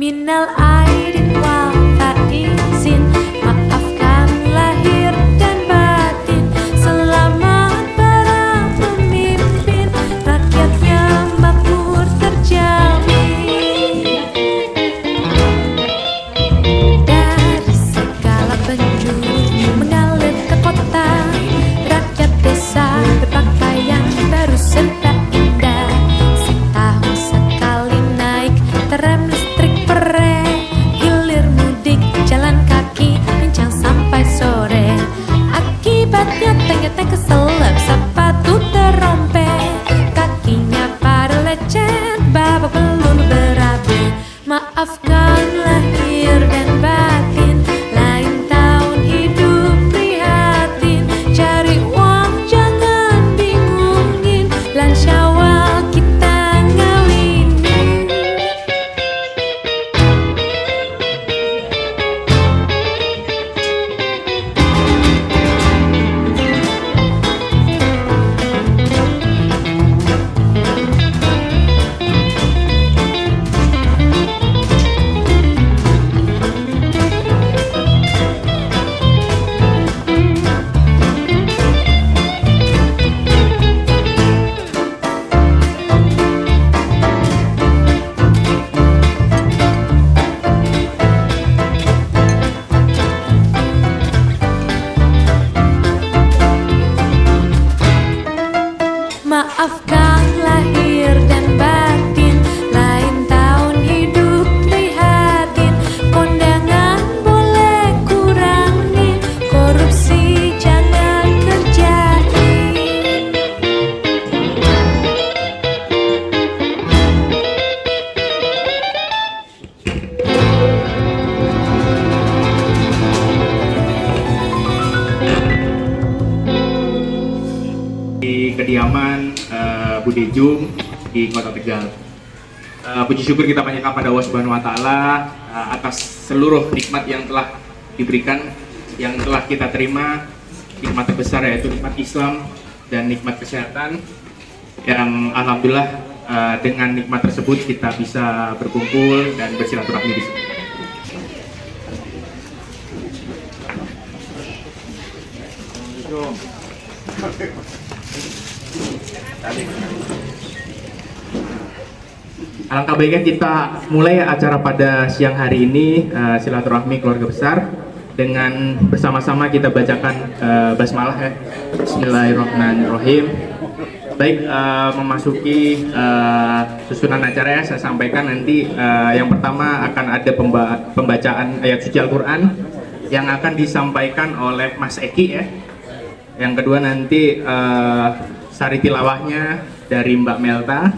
minal aidin wal faizin, maafkan lahir dan batin. Selamat para pemimpin, rakyatnya makmur terjamin. Dari segala penjuru mengalir ke kota, rakyat desa berpakaian baru serta indah. Setahun sekali naik tram listrik pere, hilir mudik jalan kaki pincang sampai sore. Akibatnya teng-teng keselip, sepatu terompet, kakinya pada lecet, babak belur berabe. Maafkan lahir dan batin, lain tahun hidup prihatin. Cari uang jangan bingungin, lan Syawal kita ngawinin. Maafkan lahir dan batin, lain tahun hidup prihatin. Kondangan boleh kurangin, korupsi jangan kerjain. Di kediaman Bude Jum di Kota Tegal. Puji syukur kita panjatkan pada Allah Subhanahu wa taala atas seluruh nikmat yang telah diberikan, yang telah kita terima. Nikmat terbesar yaitu nikmat Islam dan nikmat kesehatan, yang alhamdulillah dengan nikmat tersebut kita bisa berkumpul dan bersilaturahmi di sini. Alangkah baiknya kita mulai acara pada siang hari ini, silaturahmi keluarga besar, dengan bersama-sama kita bacakan basmalah ya. Bismillahirrahmanirrahim. Baik, memasuki susunan acara ya, saya sampaikan nanti yang pertama akan ada pembacaan ayat suci Al-Quran yang akan disampaikan oleh Mas Eki ya. Yang kedua nanti sari tilawahnya dari Mbak Melta.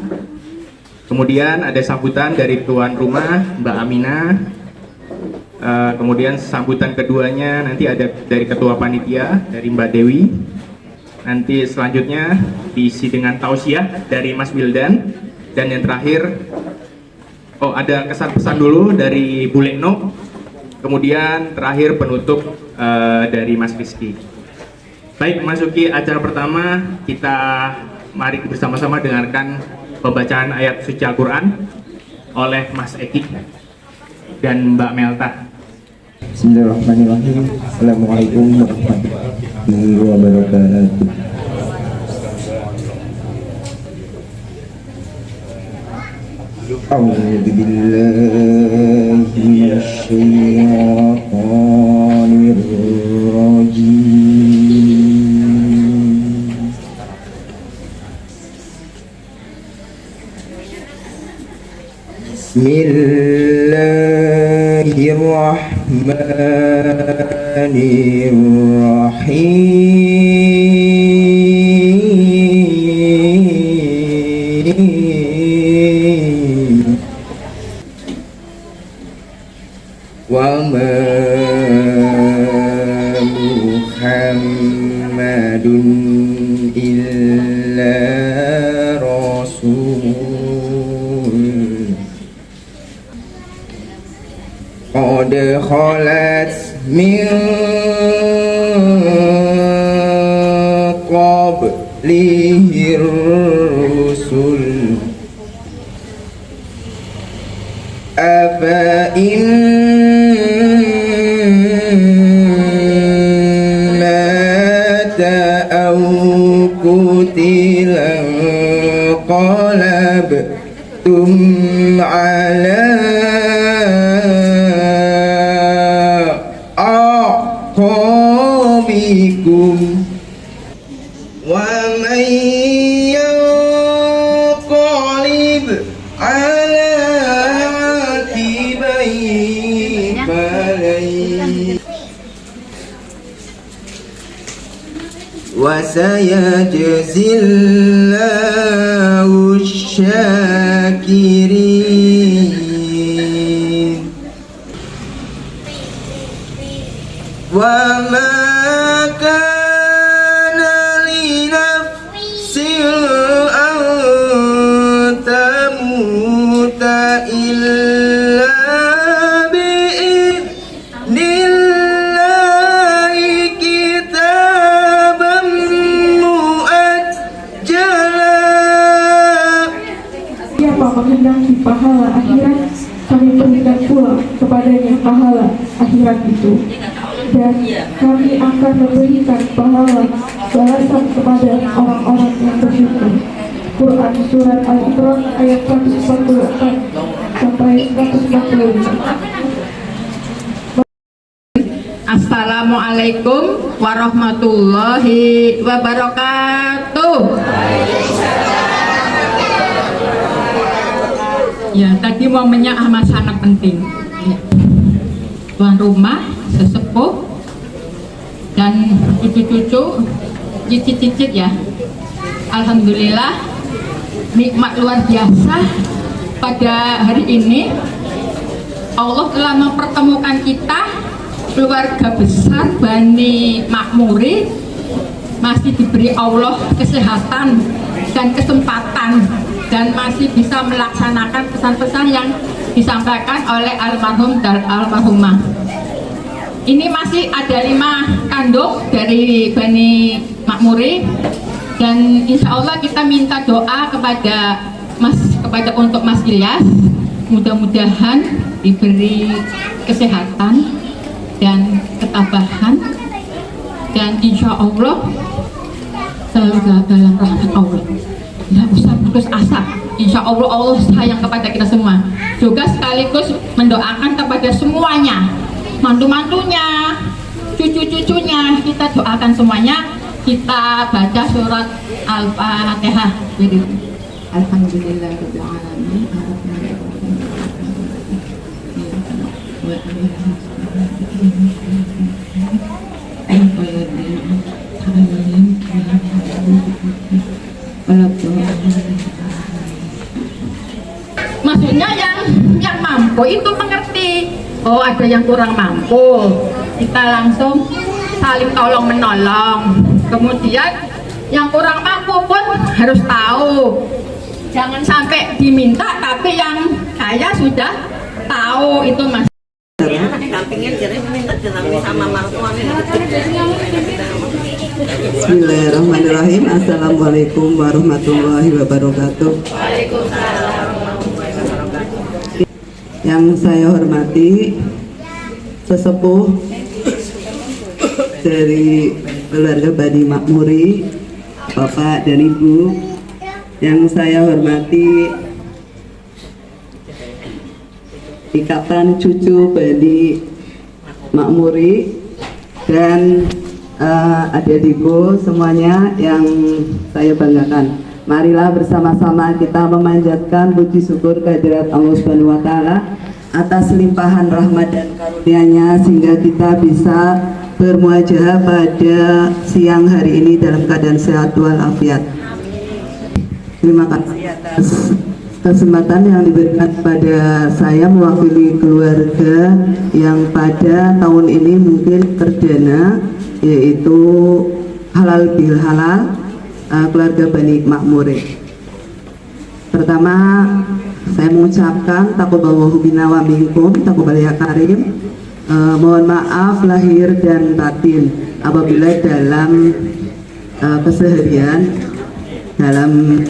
Kemudian ada sambutan dari tuan rumah Mbak Amina. Kemudian sambutan keduanya nanti ada dari ketua panitia dari Mbak Dewi. Nanti selanjutnya diisi dengan tausiah dari Mas Wildan. Dan yang terakhir, ada kesan-pesan dulu dari Bu Lekno. Kemudian terakhir penutup dari Mas Rizky. Baik, memasuki acara pertama, kita mari bersama-sama dengarkan pembacaan ayat suci Al-Quran oleh Mas Eki dan Mbak Melta. Bismillahirrahmanirrahim. Assalamualaikum warahmatullahi wabarakatuh. A'udzu billahi minasyaitonir rajim. Bismillahirrahmanirrahim. Wa ma Muhammadun illa rasul qad khalat min qablihi rusul أفإن مات أو قتل انقلبتم على أعقابكم ومن ينقلب على عقبيه فلن وسيجزي الله الشاكرين وما كان لنفس أن تموت إلا بإذن الله كتابا مؤجلا. Siapa menghendaki pahala akhirat, kami berikan pula kepadanya pahala akhirat itu, dan kami akan memberikan pahala balasan kepada orang-orang yang bersyukur. Quran Surat Al-Imran ayat 144 sampai 145. Assalamualaikum warahmatullahi wabarakatuh. Ya, tadi momennya amat sangat penting. Ya. Tuan rumah, sesepuh, dan cucu-cucu, cicit-cicit ya. Alhamdulillah, nikmat luar biasa pada hari ini. Allah telah mempertemukan kita, keluarga besar Bani Makmuri, masih diberi Allah kesehatan dan kesempatan, dan masih bisa melaksanakan pesan-pesan yang disampaikan oleh almarhum dan almarhumah. Ini masih ada 5 kandung dari Bani Makmuri, dan insya Allah kita minta doa kepada untuk Mas Ilyas, mudah-mudahan diberi kesehatan dan ketabahan, dan insya Allah selalu dalam rahmat Allah. Nggak usah putus asa, insya Allah Allah sayang kepada kita semua. Juga sekaligus mendoakan kepada semuanya, mantu-mantunya, cucu-cucunya, kita doakan semuanya. Kita baca surat Al-Fatihah. Alhamdulillahirabbil alamin. Maksudnya yang mampu itu mengerti. Oh, ada yang kurang mampu, kita langsung saling tolong menolong. Kemudian yang kurang mampu pun harus tahu, jangan sampai diminta tapi yang kaya sudah tahu. Itu Mas. Bismillahirrahmanirrahim. Assalamualaikum warahmatullahi wabarakatuh. Yang saya hormati sesepuh dari keluarga Bani Makmuri, Bapak dan Ibu. Yang saya hormati ikatan cucu Bani Makmuri dan adik-adikku semuanya yang saya banggakan. Marilah bersama-sama kita memanjatkan puji syukur kehadirat Allah Subhanahu wa taala atas limpahan rahmat dan karunia-Nya sehingga kita bisa bermuajahah pada siang hari ini dalam keadaan sehat walafiat. Terima kasih atas kesempatan yang diberikan pada saya mewakili keluarga yang pada tahun ini mungkin perdana, yaitu halal bil halal, keluarga Bani Makmuri. Pertama, saya mengucapkan taqabbalallahu minna wa minkum, taqabbal ya karim. Mohon maaf lahir dan batin apabila dalam keseharian, dalam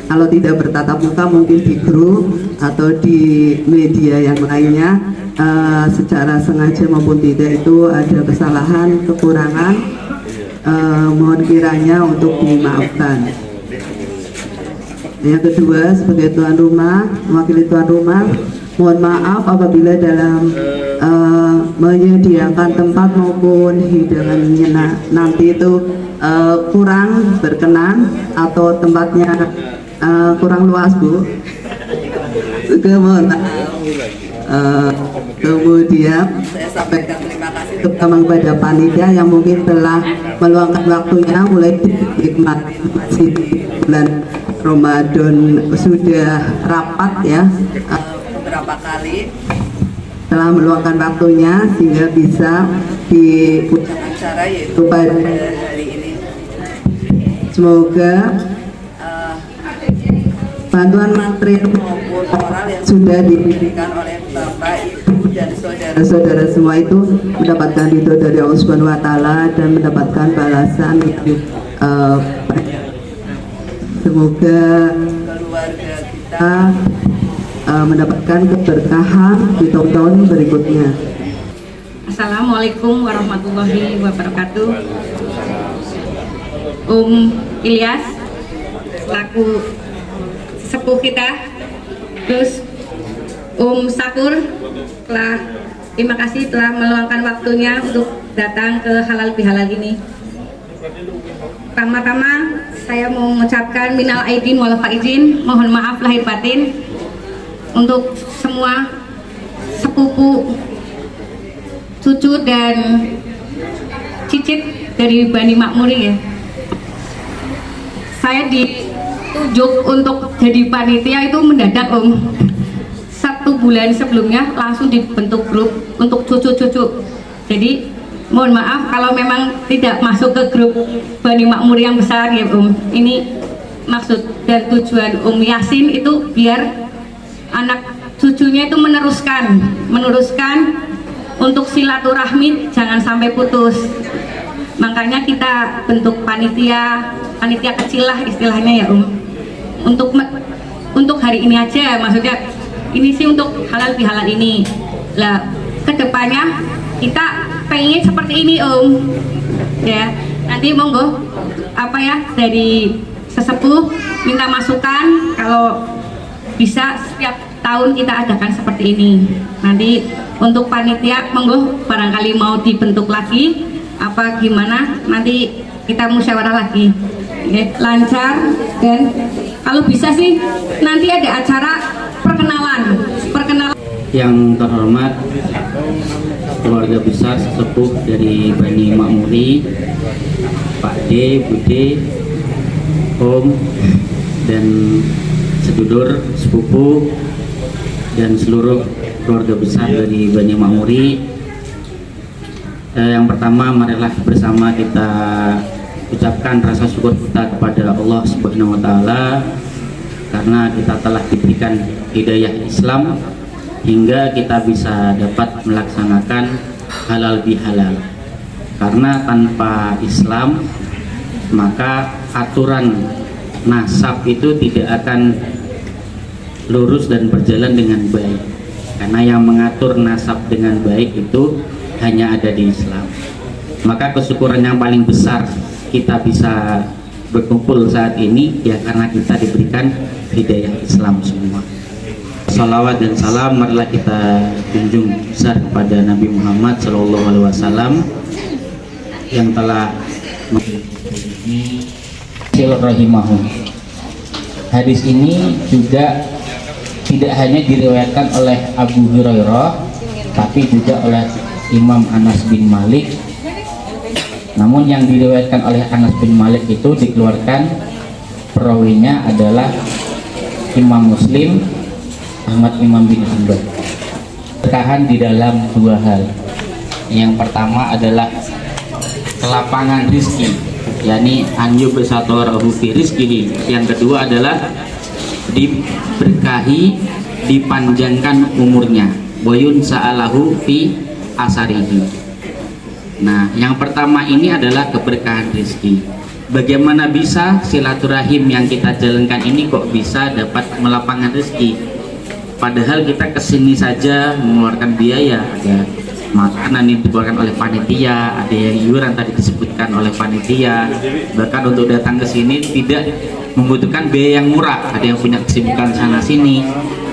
kalau tidak bertatap muka mungkin di grup atau di media yang lainnya secara sengaja maupun tidak itu ada kesalahan, kekurangan, mohon kiranya untuk dimaafkan. Yang kedua, sebagai tuan rumah, mewakili tuan rumah, mohon maaf apabila dalam menyediakan tempat maupun hidangannya nanti itu kurang berkenan atau tempatnya kurang luas, Bu. Juga mohon maaf. Kemudian saya sampaikan terima kasih terutama kepada panitia yang mungkin telah meluangkan waktunya mulai dinikmati bulan Ramadan sudah rapat ya, beberapa kali telah meluangkan waktunya sehingga bisa di acara yaitu pada hari ini. Semoga bantuan material maupun moral yang sudah diberikan oleh Bapak, Ibu, dan saudara-saudara semua itu mendapatkan ridho dari Allah Subhanahu wa Ta'ala dan mendapatkan balasan yang banyak. Semoga keluarga kita mendapatkan keberkahan di tahun-tahun berikutnya. Assalamualaikum warahmatullahi wabarakatuh. Ilyas selaku sepuh kita, terus Sakur terima kasih telah meluangkan waktunya untuk datang ke halal bihalal ini. Pertama-tama saya mau mengucapkan minal aidin wal faizin, mohon maaf lahir batin untuk semua sepupu, cucu dan cicit dari Bani Makmuri ya. Saya ditunjuk untuk jadi panitia itu mendadak, Om. 1 bulan sebelumnya langsung dibentuk grup untuk cucu-cucu. Jadi mohon maaf kalau memang tidak masuk ke grup Bani Makmuri yang besar ya, Om. Ini maksud dan tujuan Yasin itu biar anak cucunya itu meneruskan untuk silaturahmi jangan sampai putus. Makanya kita bentuk panitia kecil lah istilahnya ya, Om. Untuk hari ini aja, maksudnya ini sih untuk halal bihalal ini. Lah kedepannya kita pengen seperti ini, Om. Ya, nanti monggo dari sesepuh minta masukan kalau bisa setiap tahun kita adakan seperti ini. Nanti untuk panitia monggo barangkali mau dibentuk lagi apa gimana, nanti kita musyawarah lagi. Lancar, dan kalau bisa sih nanti ada acara perkenalan. Yang terhormat keluarga besar sesepuh dari Bani Makmuri, Pak D, Bude, Om, dan sedulur, sepupu, dan seluruh keluarga besar dari Bani Makmuri. Yang pertama, marilah bersama kita ucapkan rasa syukur kita kepada Allah Subhanahu wa Ta'ala karena kita telah diberikan hidayah Islam hingga kita bisa dapat melaksanakan halal bihalal. Karena tanpa Islam maka aturan nasab itu tidak akan lurus dan berjalan dengan baik, karena yang mengatur nasab dengan baik itu hanya ada di Islam. Maka kesyukuran yang paling besar kita bisa berkumpul saat ini ya karena kita diberikan hidayah Islam semua. Salawat dan salam marilah kita junjung besar kepada Nabi Muhammad SAW yang telah rahimahum. Hadis ini juga tidak hanya diriwayatkan oleh Abu Hurairah tapi juga oleh Imam Anas bin Malik. Namun yang diriwayatkan oleh Anas bin Malik itu dikeluarkan perawinya adalah Imam Muslim, Ahmad Imam bin Hanbal. Berkahan di dalam 2 hal. Yang pertama adalah kelapangan rizki, yakni anju bersatorahu fi rizkihi. Yang kedua adalah diberkahi, dipanjangkan umurnya, wayun sa'alahu fi asarihi. Nah, yang pertama ini adalah keberkahan rezeki. Bagaimana bisa silaturahim yang kita jalankan ini kok bisa dapat melapangkan rezeki? Padahal kita kesini saja mengeluarkan biaya, ada makanan yang dikeluarkan oleh panitia, ada yang iuran tadi disebutkan oleh panitia. Bahkan untuk datang ke sini tidak membutuhkan biaya yang murah, ada yang punya kesibukan sana sini.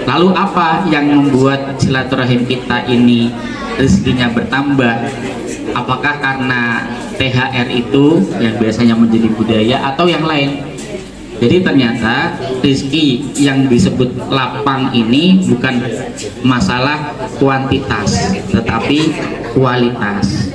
Lalu apa yang membuat silaturahim kita ini rezekinya bertambah? Apakah karena THR itu yang biasanya menjadi budaya atau yang lain? Jadi ternyata rezeki yang disebut lapang ini bukan masalah kuantitas, tetapi kualitas.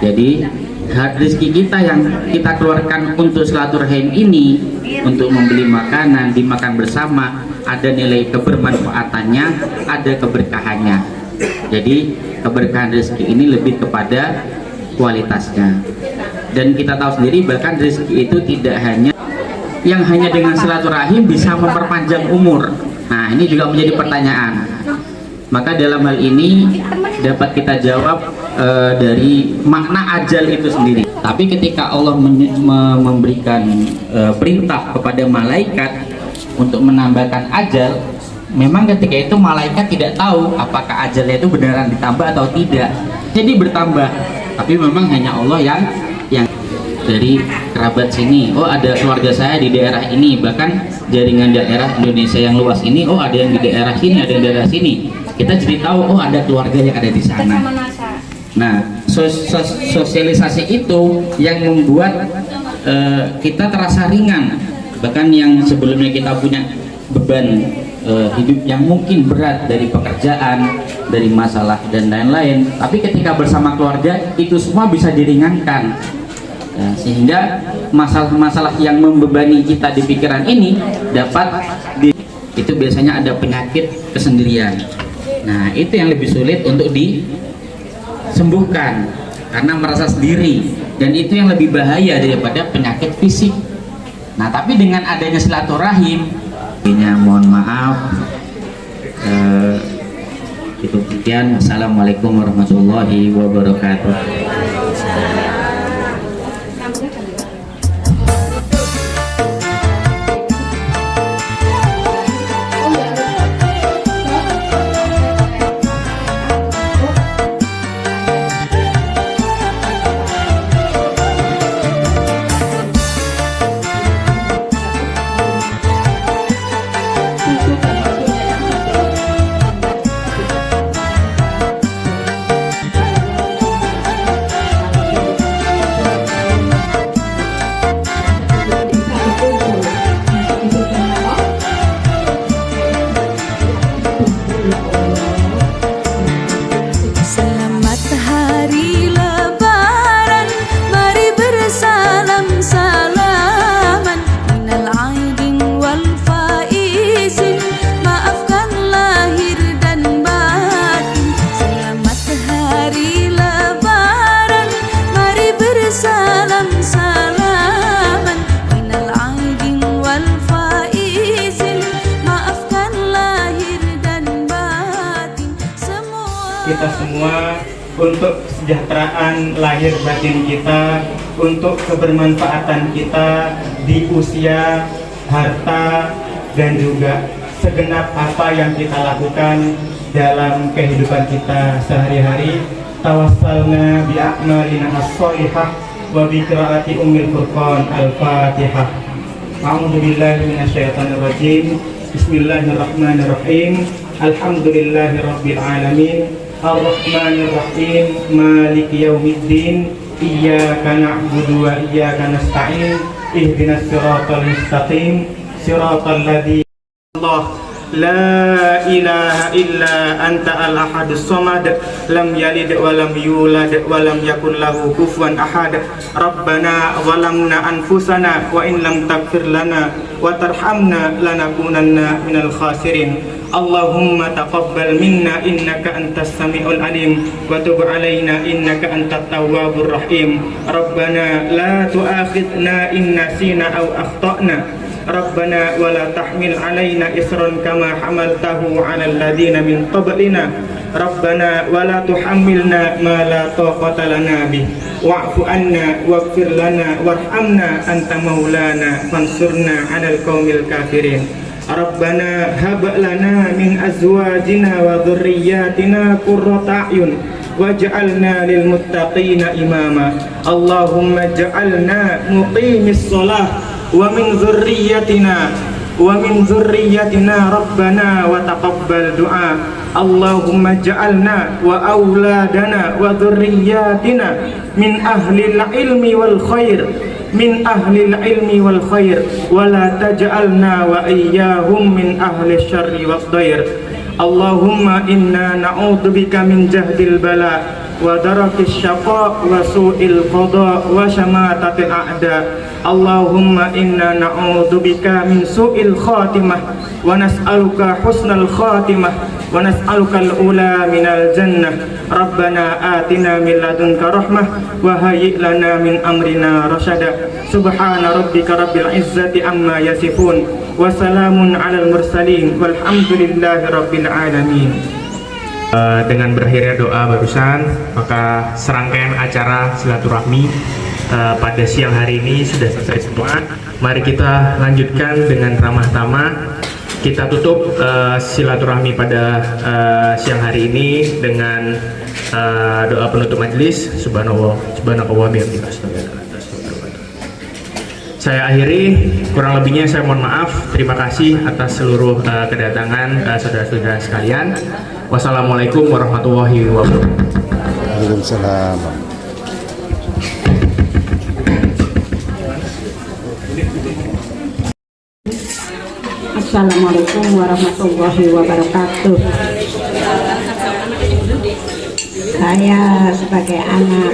Jadi rezeki kita yang kita keluarkan untuk silaturahim ini, untuk membeli makanan, dimakan bersama, ada nilai kebermanfaatannya, ada keberkahannya. Jadi keberkahan rezeki ini lebih kepada kualitasnya. Dan kita tahu sendiri bahkan rezeki itu tidak hanya yang hanya dengan silaturahim bisa memperpanjang umur. Nah, ini juga menjadi pertanyaan. Maka dalam hal ini dapat kita jawab dari makna ajal itu sendiri. Tapi ketika Allah memberikan perintah kepada malaikat untuk menambahkan ajal, memang ketika itu malaikat tidak tahu apakah ajalnya itu beneran ditambah atau tidak. Jadi bertambah, tapi memang hanya Allah yang dari kerabat sini, oh ada keluarga saya di daerah ini, bahkan jaringan daerah Indonesia yang luas ini, oh ada yang di daerah sini, ada yang di daerah sini. Kita jadi tahu, oh ada keluarga yang ada di sana. Nah, sosialisasi itu yang membuat kita terasa ringan. Bahkan yang sebelumnya kita punya beban hidup yang mungkin berat dari pekerjaan, dari masalah dan lain-lain, tapi ketika bersama keluarga itu semua bisa diringankan. Sehingga masalah-masalah yang membebani kita di pikiran ini itu biasanya ada penyakit kesendirian. Nah, itu yang lebih sulit untuk disembuhkan karena merasa sendiri, dan itu yang lebih bahaya daripada penyakit fisik. Nah, tapi dengan adanya silaturahim, mohon maaf. Itu sekian. Assalamualaikum warahmatullahi wabarakatuh. Selamat hari lebaran, mari bersalam-salaman. Minal aidin wal faizin, maafkan lahir dan batin. Selamat hari lebaran, mari bersalam-salaman. Minal aidin wal faizin, maafkan lahir dan batin. Kita semua untuk kesejahteraan lahir batin kita, untuk kebermanfaatan kita di usia, harta, dan juga segenap apa yang kita lakukan dalam kehidupan kita sehari-hari. Tawassalna bi a'malina as-shalihah wa bi qiraati ummil furqan al-fatihah. A'udzu billahi minasyaitonir rajim. Bismillahirrahmanirrahim. Alhamdulillahirabbil alamin. Ar-Rahmanir-Rahim, Maliki Yaumiddin, Iyyaka na'budu wa iyyaka nasta'in, Ihdinas siratal mustaqim, siratal ladzina Allah la ilaha illa anta al-ahadus samad, lam yalid wa lam yulad wa lam yakul lahu kufuwan ahad. Rabbana zalamna anfusana wa in lam taghfir lana wa tarhamna lanakunanna minal khasirin. Allahumma taqabbal minna innaka antas samiul alim wa tub alaina innaka antat tawwabur rahim. Rabbana la tu'akhidna in nasina aw akhtana. Rabbana wa la tahmil alaina isran kama hamaltahu 'alal ladzina min qablina. Rabbana wa la tuhammilna ma la taqata lana bih. Wa'fu anna waghfir lana warhamna anta maulana fansurna 'alal qaumil kafirin. Rabbana hab lana min azwajina wa dhurriyyatina qurrata a'yun waj'alna lil muttaqina imama. Allahumma ja'alna muqimis shalah wa min dzurriyyatina rabbana wa taqabbal du'a. Allahumma ja'alna wa auladana wa dzurriyyatina min ahlil ilmi wal khair wa la taj'alna wa iyyahum min ahli syarri wad dair. Allahumma inna na'udzubika min jahdil bala wa darakis syaqa wa su'il qada wa syamatatil a'da. Allahumma inna na'udzubika min su'il khatimah wa nas'aluka husnal khatimah wa nas'aluka al-ula minal jannah. Rabbana atina min ladunka rahmah wa hayyi' lana min amrina rasyada. Subhana rabbika rabbil izzati amma yasifun wa salamun alal mursalin walhamdulillahi rabbil alamin. Dengan berakhirnya doa barusan, maka serangkaian acara silaturahmi pada siang hari ini sudah selesai semua. Mari kita lanjutkan dengan ramah tamah. Kita tutup silaturahmi pada siang hari ini dengan doa penutup majelis. Subhanallah bihamdihi. Saya akhiri, kurang lebihnya saya mohon maaf. Terima kasih atas seluruh kedatangan saudara-saudara sekalian. Wassalamualaikum warahmatullahi wabarakatuh. Waalaikumsalam. Assalamualaikum warahmatullahi wabarakatuh. Saya sebagai anak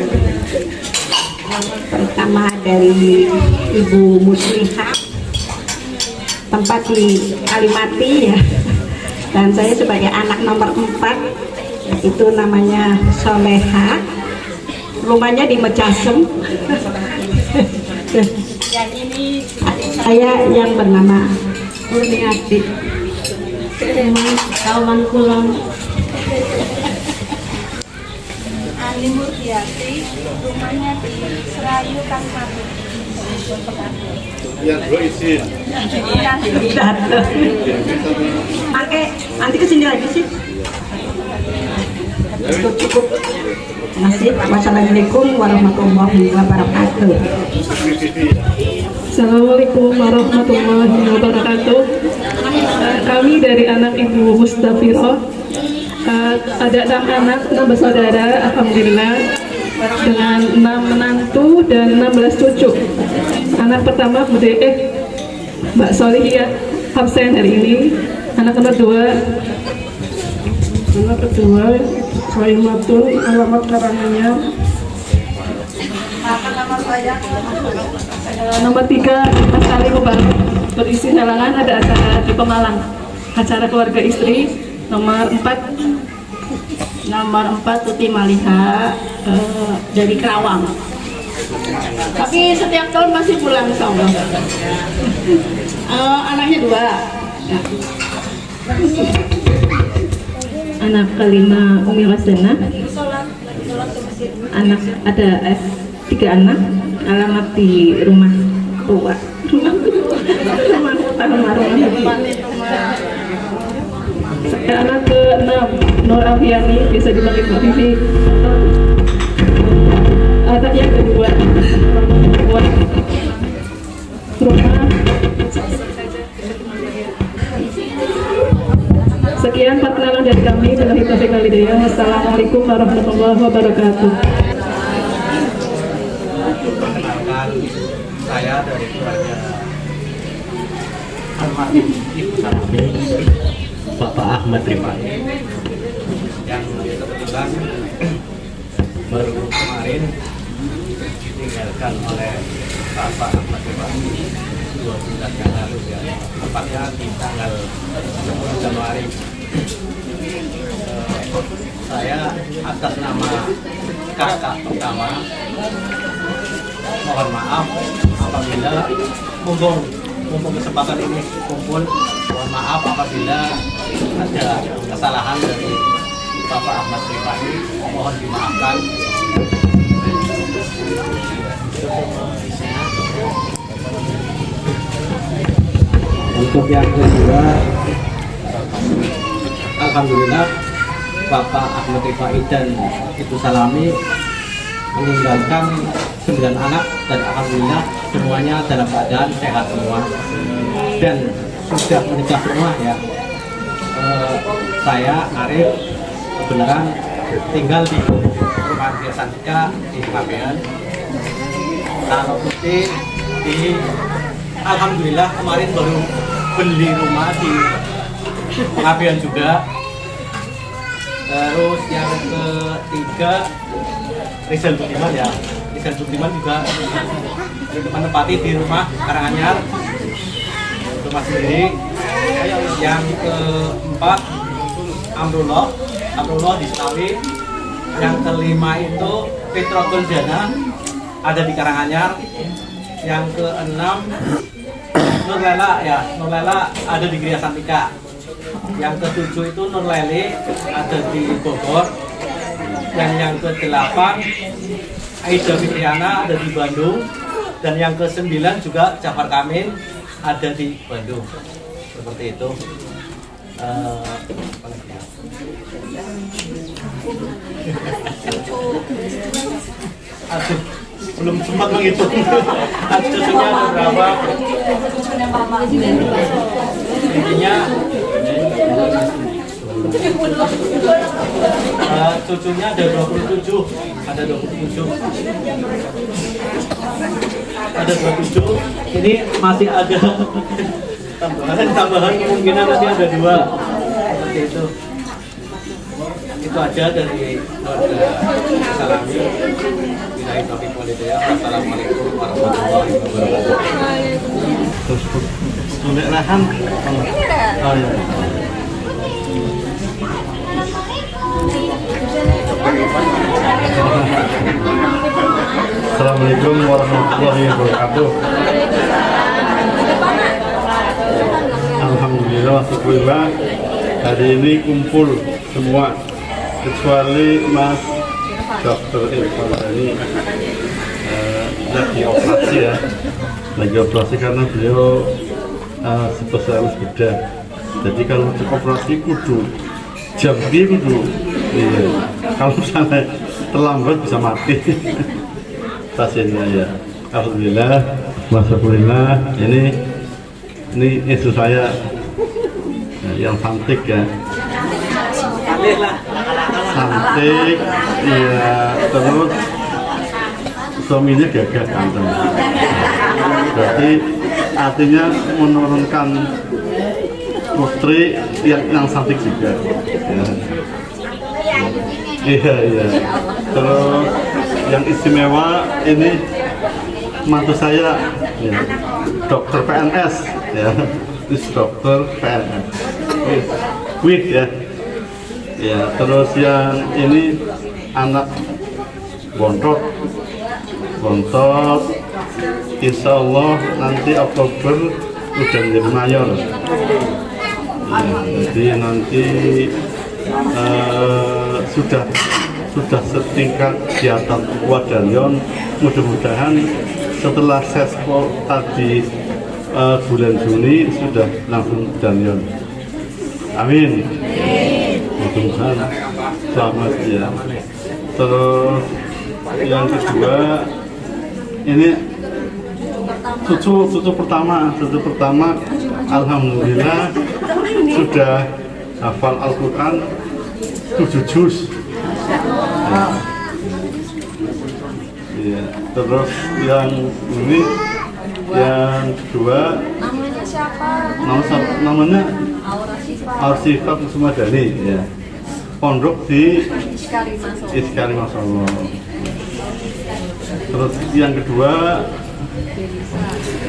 pertama dari Ibu Muslihah, tempat di Kalimati ya, dan saya sebagai anak nomor 4, itu namanya Soleha, rumahnya di Mejasem. Saya yang bernama Kurniati, Kauman Kulon. Ali Murtiati, rumahnya di Serayu Kampung. Yang gue izin. Pakai nanti kesini lagi sih. Cukup. Masih. Wassalamualaikum warahmatullahi wabarakatuh. Assalamualaikum warahmatullahi wabarakatuh. Kami dari anak Ibu Mustafiroh, ada 6 anak, 6 bersaudara, alhamdulillah, dengan 6 menantu dan 16 cucu. Anak pertama Mbak Solihiyah absen hari ini. Anak kedua Soimatun, alamat Karanganyar. Nomor 3 Mas Ali Mubarak, berisi halangan ada acara di Pemalang, acara keluarga istri. Nomor 4 Tuti Maliha dari Kerawang, tapi setiap tahun masih pulang insyaallah. Anaknya 2. Anak kelima Umi Wasena. Anak ada 3 anak, alamat di rumah tua. Anak ke-6 Nur Afiani, bisa dipanggil Mbak Vivi. Anak yang kedua rumah. Sekian perkenalan dari kami. Billahi taufiq wal hidayah. Wassalamualaikum warahmatullahi wabarakatuh. Perkenalkan, saya dari keluarga almarhum Ibu Sarami, Bapak Ahmad Rifani, yang kebetulan baru kemarin ditinggalkan oleh Bapak Ahmad Rifani 2 bulan yang lalu, ya, tepatnya di tanggal 10 Januari. Saya atas nama kakak pertama mohon maaf apabila mumpung kesempatan ini kumpul, mohon maaf apabila ada kesalahan dari Bapak Ahmad Rifani, mohon dimaafkan. Untuk yang kedua, alhamdulillah Bapak Ahmad Rifai dan Ibu Salami meninggalkan 9 anak dan alhamdulillah semuanya dalam keadaan sehat semua dan sudah menikah semua ya. Saya Arif kebenaran tinggal di rumah Gria Santika di Pengabdian. Kalau Putih di alhamdulillah kemarin baru beli rumah di Pengabdian juga. Terus yang ketiga Rizal Budiman ya. Rizal Budiman juga menempati di rumah Karanganyar rumah sendiri. Yang keempat Amrullah di Selawi. Yang kelima itu Petro Gondjana ada di Karanganyar. Yang keenam Nurlela ya, Nurlela ada di Gria Santika. Yang ketujuh itu Nurleli ada di Bogor. Dan yang kedelapan Aida Fitriana ada di Bandung. Dan yang kesembilan juga Jafar Kamin ada di Bandung. Seperti itu. Aduh, belum sempat menghitung. Cucunya ada berapa? Intinya cucunya ada 27. Ada 27. Ini masih ada tambahan kemungkinan nanti ada 2. Seperti itu. Itu aja dari keluarga Salami. Assalamualaikum warahmatullahi wabarakatuh. Sudah lahan. Oh iya. Assalamualaikum warahmatullahi wabarakatuh. Alhamdulillah, syukurlah hari ini kumpul semua kecuali Mas Dr. Irfan ini lagi operasi ya, lagi operasi karena beliau spesialis bedah. Jadi kalau untuk operasi kudu jam kudu, iya. Kalau misalnya terlambat bisa mati pasiennya ya. Alhamdulillah, masyaallah ini istri saya yang cantik ya. Cantik, iya, terus suaminya gagah ganteng. Berarti artinya menurunkan putri yang cantik juga. Ya. Iya. Terus yang istimewa ini mantu saya, ya, dokter PNS, ya, dokter PNS. Wih ya. Ya, terus yang ini anak bontot, insya Allah nanti Oktober udah menjadi mayor. Ya, jadi nanti sudah setingkat di atas Wadalion. Mudah-mudahan setelah sespo tadi bulan Juni sudah langsung Dalion. Amin. Mudah-mudahan selamat ya. Terus yang kedua ini cucu pertama alhamdulillah sudah hafal Al-Quran 7 juz. Ya. Terus yang ini yang kedua Namanya siapa? namanya Arsifat Sumadani ya. Pondok di Iskari Masollo. Terus yang kedua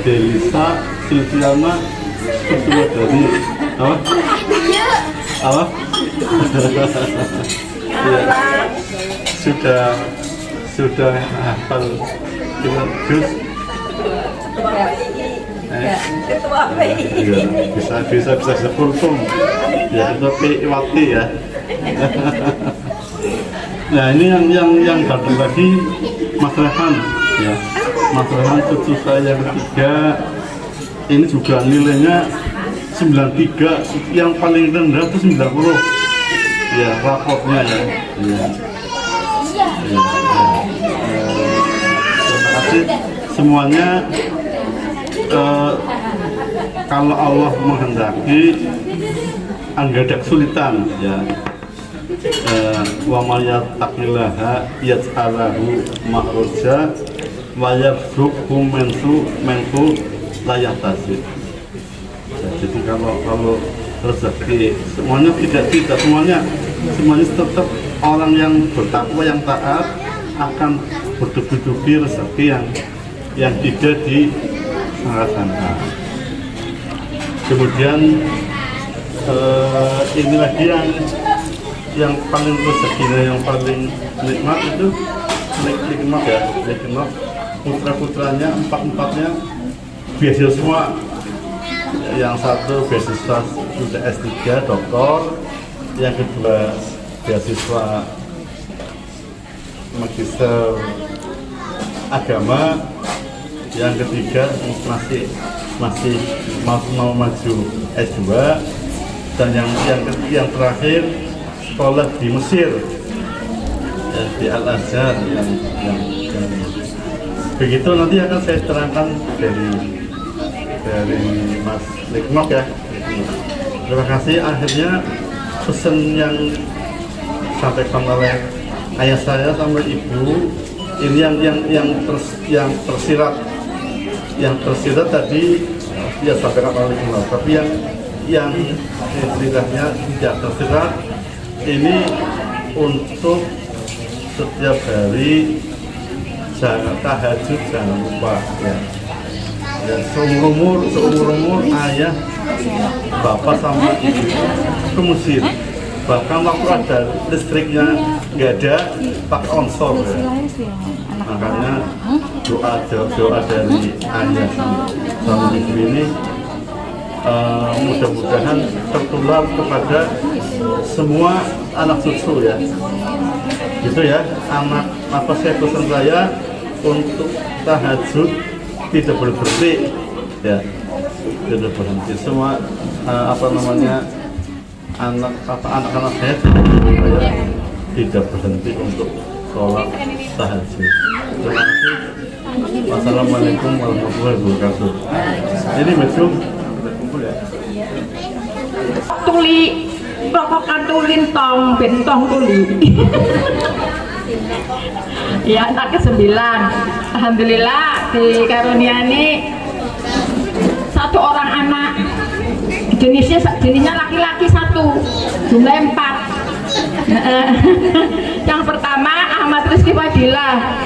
Delisa Silviana Sumadani. Apa? Ya. Sudah hafal juz. Bisa kultum ya, itu Iwati ya. Nah ini yang satu lagi Mas Rehan ya, Mas Rehan cucu saya yang ketiga ini juga nilainya 93, yang paling rendah itu 90 ya raportnya ya. Terima kasih semuanya. Kalau Allah menghendaki enggak ada kesulitan ya. Wa may yattaqillaha yaj'alhu makhraja wa yarzuqhu minhu la yahtasib. Jadi kalau rezeki semuanya tidak semuanya tetap orang yang bertakwa yang taat akan bertubi-tubi rezeki yang tidak disangka-sangka. Kemudian ini lagi yang paling rezekinya yang paling nikmat itu nikmat putra-putranya empatnya beasiswa. Yang satu beasiswa sudah S3 doktor, yang kedua beasiswa magister agama, yang ketiga masih mau maju S2, dan yang terakhir sekolah di Mesir ya, di Al-Azhar yang begitu nanti akan saya terangkan dari Mas Likmok ya. Terima kasih. Akhirnya pesan yang disampaikan oleh ayah saya sama ibu ini yang tersirat tadi ya sampaikan oleh Likmok, tapi yang istilahnya tidak tersirat ini untuk setiap hari jangan tahajud, jangan lupa ya. Seumur umur ayah, bapak sama ibu ke Mesir. Bahkan waktu ada listriknya nggak ada, pakai onsor ya. Makanya doa dari ayah sama ibu ini mudah-mudahan tertular kepada semua anak cucu ya. Gitu ya, saya pesan saya untuk tahajud tidak boleh berhenti ya, tidak berhenti semua anak-anak saya tidak berhenti untuk sholat tahajud. Terima kasih. Wassalamualaikum warahmatullahi wabarakatuh. Ini macam kita kumpul ya. Tuli rokokan tulin tong bentong tuli. Ya, anak ke-9. Alhamdulillah dikaruniani satu orang anak. Jenisnya laki-laki 1, jumlahnya 4. Yang pertama Ahmad Rizky Fadilah.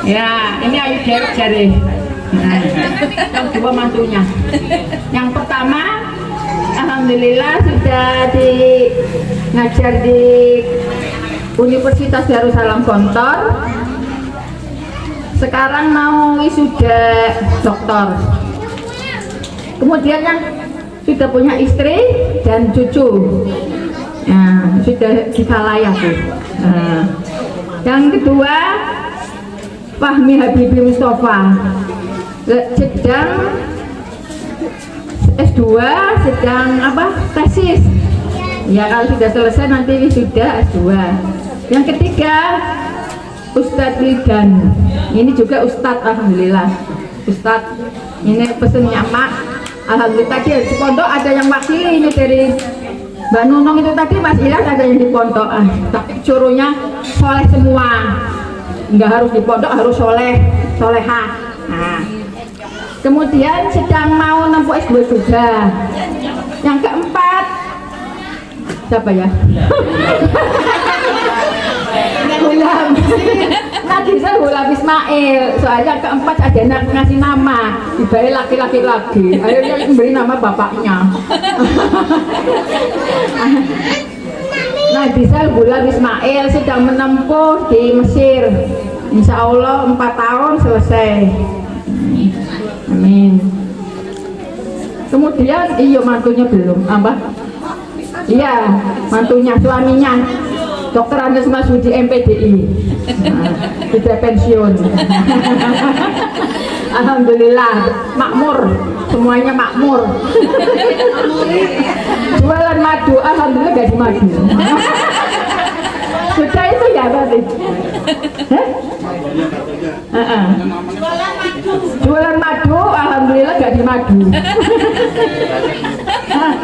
Ya, ini Ayu Derek jari. Yang kedua mantunya. Yang pertama alhamdulillah sudah ngajar di Universitas Darussalam Gontor. Sekarang mau wisuda doktor. Kemudian yang sudah punya istri dan cucu, nah, sudah dikalayak tuh. Yang kedua Fahmi Habibi Mustafa, sedang S2, sedang tesis. Ya, kalau sudah selesai nanti wisuda S2. Yang ketiga Ustadz Lidan, ini juga Ustadz, alhamdulillah. Ustadz, ini pesennya Mak. Alhamdulillah tadi di pondok ada yang wakili ini dari Mbak Nunung itu tadi, Mas Ilyas ada yang di pondok. Tapi curunya soleh semua, nggak harus di pondok, harus solehah. Nah, kemudian sedang mau nempuh S2 juga. Yang keempat siapa ya? Hulam Ismail. Soalnya keempat ada yang ngasih nama, dibayar laki-laki lagi. Akhirnya memberi nama bapaknya. Nadisal Hulam Ismail sedang menempuh di Mesir. Insya Allah 4 tahun selesai. Amin. Kemudian mantunya belum, Iya, mantunya, suaminya Dr. Andes Masudi MPDI. Sudah pensiun. Alhamdulillah makmur, semuanya makmur. Jualan madu, alhamdulillah gaji madu. Sudah itu ya berarti. Jualan madu, alhamdulillah gaji madu.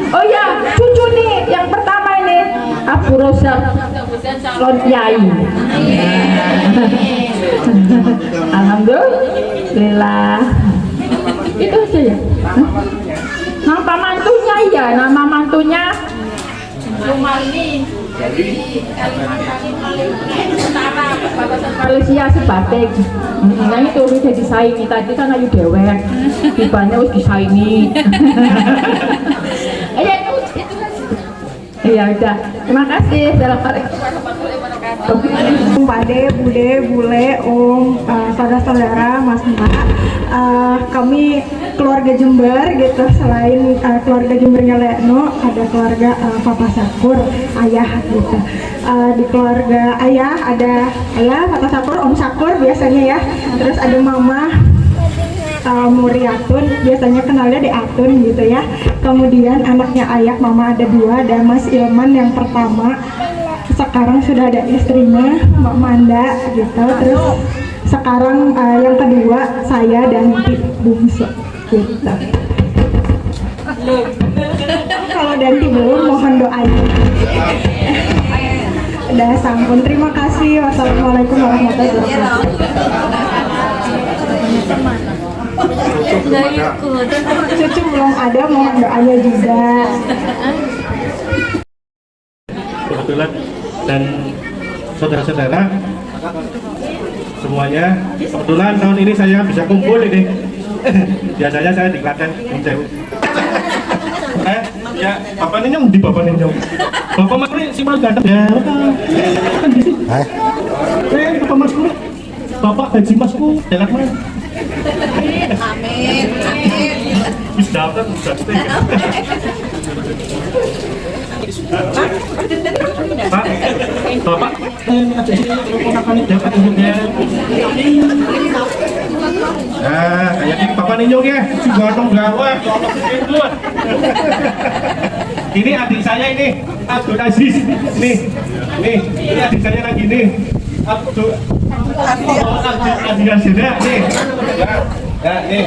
Oh ya, cucu nih yang pertama ini Abu Rosak calon kiai. Alhamdulillah. Itu aja ya. Nama mantunya ya, nama mantunya Sumarni dari Kalimantan Utara, perbatasan Malaysia Sebatik. Nah itu udah disaingi tadi kan ayu dewek, tibanya udah disaingi. Iya udah, terima kasih. Assalamualaikum warahmatullahi wabarakatuh. Pade, bude, bule, saudara-saudara, mas mbak, kami keluarga Jember gitu. Selain keluarga Jembernya Lekno, ada keluarga Papa Sakur, ayah gitu. Di keluarga ayah ada ayah, Papa Sakur, Om Sakur biasanya ya. Terus ada mama Muriatun, biasanya kenalnya di Atun gitu ya. Kemudian anaknya ayah mama ada 2, dan Mas Ilman yang pertama, sekarang sudah ada istrinya Mbak Manda gitu. Terus sekarang yang kedua saya dan bungsu gitu. Kalau Danti belum, mohon doanya. Udah sampun, terima kasih. Wassalamualaikum warahmatullahi wabarakatuh. Cucu belum ada, mohon doanya juga. Kebetulan dan saudara-saudara semuanya, kebetulan tahun ini saya bisa kumpul ini. Biasanya saya di Klaten, ya Bapak Ninyong di Bapak Ninyong. Bapak Mas Kuri si Mas ganteng ya. Kan di sini. Bapak Mas Kuri. Bapak Haji Masku, jalan mana? Amin, amin. Bisa daftar, bisa stay. Pak, Bapak, ada sini ponakan dapat untuknya. Nah, kayak ini Bapak Ninyong ya, si ganteng gawat, ini adik saya ini, Abdul Aziz, nih, ini adik saya lagi nih, Abdul Aziz nih, ya, nih,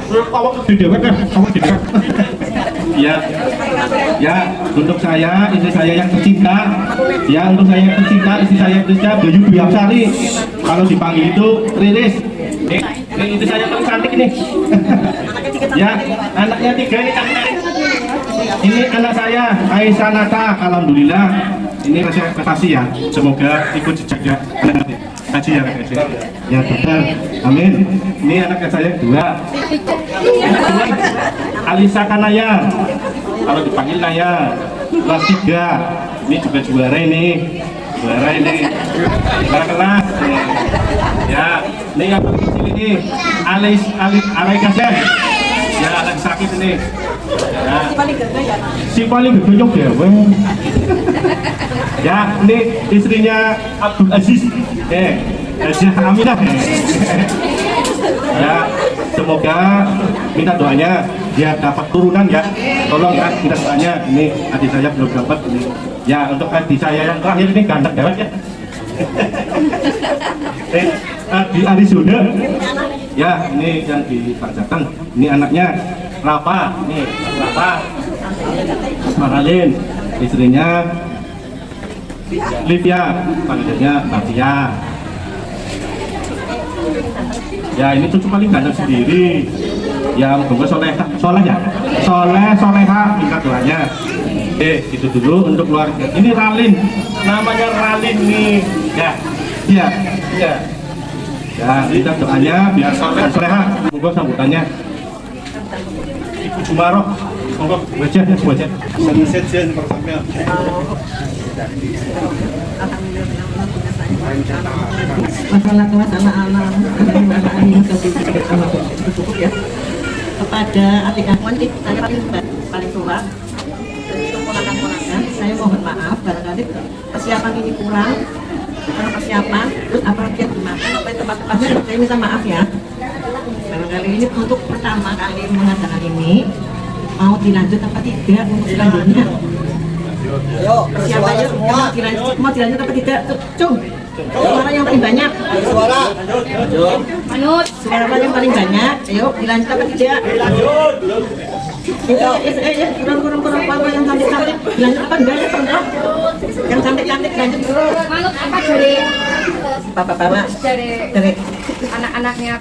kamu di dewek kan, kamu di dewek. Ya, untuk saya, istri saya yang tercinta, ya untuk saya yang tercinta, istri saya yang tercinta, Bayu Dwi Apsari. Kalau dipanggil itu Riris. Nih, istri saya paling cantik nih. Ya, anaknya 3 ini cantik. Ini anak saya, Aisyah Nata. Alhamdulillah, ini rasanya prestasi ya. Semoga ikut jejaknya. Haji ya, ya betul. Amin. Ini anak saya 2. Alisa Kanaya, kalau dipanggil Naya. Kelas 3, ini juga juara ini. Juara kelas. Ya, ini yang paling kecil ini Alai Kasem. Ya, lagi sakit ini. Ya. Si paling gedonyok ya, ya, ini istrinya Abdul Aziz. Aminah. Ya, semoga minta doanya dia dapat turunan ya. Tolong ya, minta doanya. Ini adik saya belum dapat ini. Ya, untuk adik saya yang terakhir ini ganteng banget ya. Di Arizona. Ya, ini yang di Jateng. Ini anaknya Rafa. Nih, Rafa. Maralin, istrinya Livia, panggilannya Tatia. Ya, ini cucu paling ganteng sendiri. Ya, moga soleh ya. Soleha minta doanya. Itu dulu untuk keluarga. Ini Ralin, namanya Ralin nih. Ya. Ya, minta doanya biar soleha. Moga sambutannya. Ibu Jumaroh, moga wajah. Sejen persampean. Kepada adik aku saya paling tua, untuk ponakan-ponakan saya mohon maaf barangkali persiapan ini kurang, Karena persiapan, terus apa lagi yang dimakan, apa yang tempat-tempatnya, saya minta maaf ya. Barangkali ini untuk pertama kali mengadakan ini, mau dilanjut apa tidak untuk selanjutnya? Siapa aja mau dilanjut apa tidak? Cung, suara yang paling banyak. Suara. Manut. Suara yang paling banyak. Ayo dilanjut apa tidak? Kurang apa yang cantik-cantik dilanjut apa enggak ya perempuan? Yang cantik-cantik dilanjut dulu. Manut apa dari Bapak-bapak dari anak-anaknya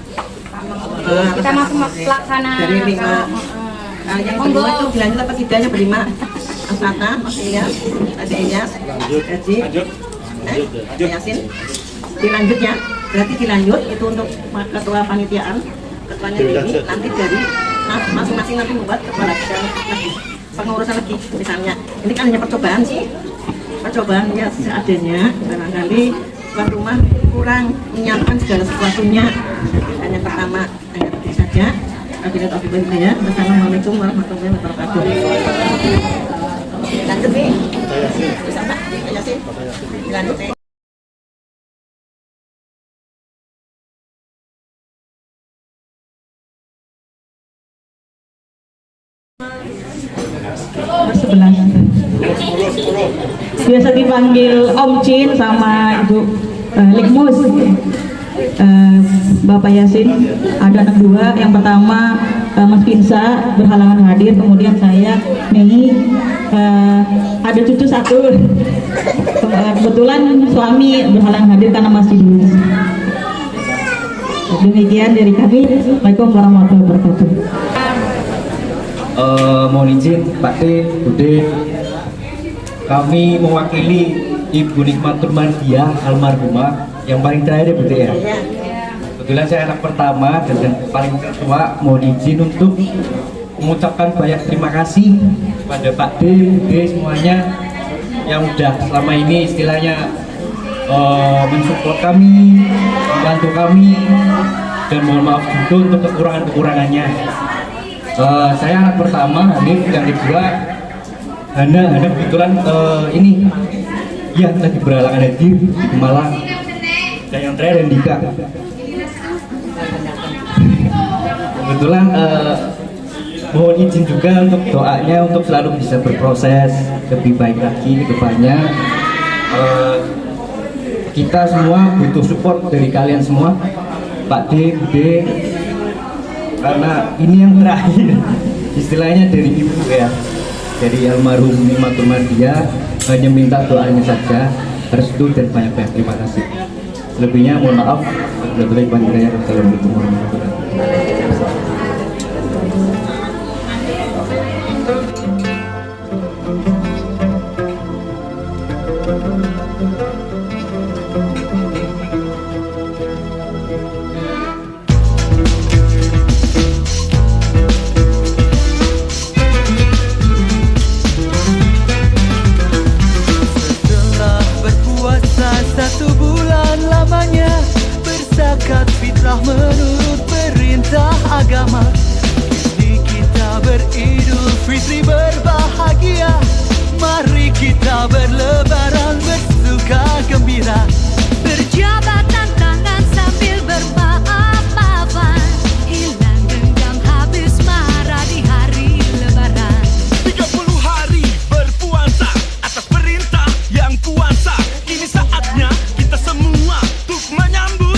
kita masuk pelaksana dari 5 yang berdua itu dilanjut apa tidak? Yang berlima Asata, Mas Ilyas, Ade Ilyas, Haji, Yasin. Dilanjut ya, berarti dilanjut itu untuk ketua panitiaan, ketuanya ini nanti dari masing-masing nanti membuat kepala lagi pengurusan lagi misalnya. Ini kan hanya percobaan sih, percobaan ya seadanya. Barangkali tuan rumah kurang menyiapkan segala sesuatunya. Hanya pertama hanya begitu saja. Wassalamualaikum warahmatullahi wabarakatuh. Lanjut nih. Bisa Pak? Yasin. Lanjut nih. Biasa dipanggil Om Cin sama Ibu Likmus. Bapak Yasin ada anak dua, yang pertama Mas Pinsa berhalangan hadir, kemudian saya Mei, ada cucu satu, kebetulan suami berhalangan hadir karena masih dulu. Demikian dari kami. Assalamualaikum warahmatullahi wabarakatuh. Mohon izin Pak D, Bude, kami mewakili Ibu Nikmatul Mardiah almarhumah yang paling terakhir ya Bude ya. Kebetulan saya anak pertama dan yang paling tua, mohon izin untuk mengucapkan banyak terima kasih pada Pak D, Bude semuanya yang udah selama ini istilahnya mensupport kami, membantu kami, dan mohon maaf juga untuk kekurangan-kekurangannya. Saya anak pertama, Hanif, yang kedua Hana kebetulan ini ya lagi berhalangan hadir di Malang, dan yang terakhir Andika. Kebetulan mohon izin juga untuk doanya untuk selalu bisa berproses lebih baik lagi ke depannya. Kita semua butuh support dari kalian semua, Pak D, Bude, karena ini yang terakhir istilahnya dari ibu ya, dari almarhum Nikmatul Mardiah. Hanya minta doanya saja, restu dan banyak-banyak terima kasih. Selebihnya mohon maaf. Assalamualaikum warahmatullahi wabarakatuh. Fitrah menurut perintah agama. Kini kita beridul fitri berbahagia. Mari kita berlebaran bersuka gembira. Berjabat tangan sambil bermaaf-maafan. Hilang dendam, habis marah di hari lebaran. 30 hari berpuasa atas perintah yang kuasa. Kini saatnya kita semua untuk menyambut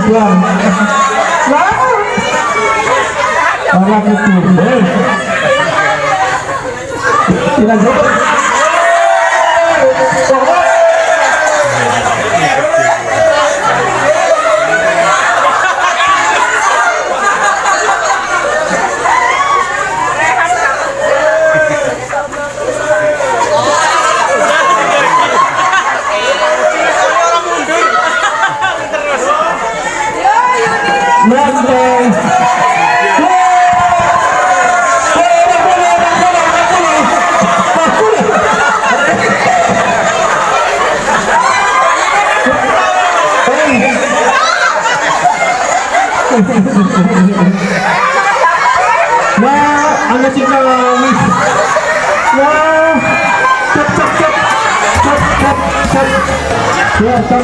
Akbar. Allah Akbar. Dilanjut. Nah, anda sih kami. Nah, cep. Ya, cep.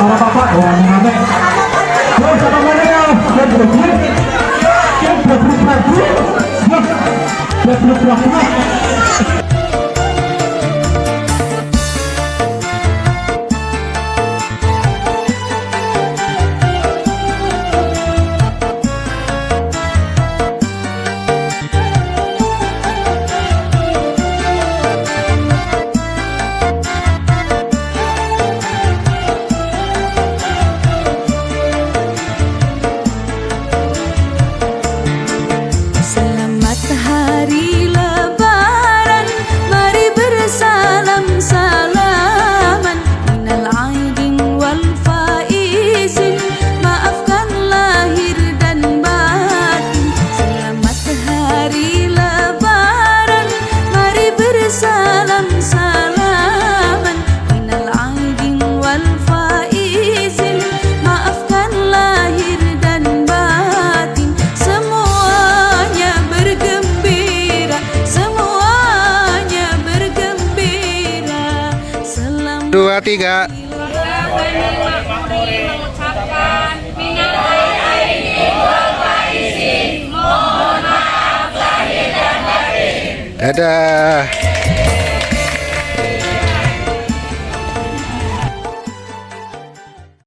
Orang apa? Wah, mana? Wah, siapa mana ya? Selamat hari lebaran, mari bersalam-salaman. Minal aidin wal faizin, maafkan lahir dan batin. Selamat hari lebaran, mari bersalam-salaman. Minal aidin wal faizin, maafkan lahir dan batin. Semuanya bergembira, selamat 2, 3. Dadah.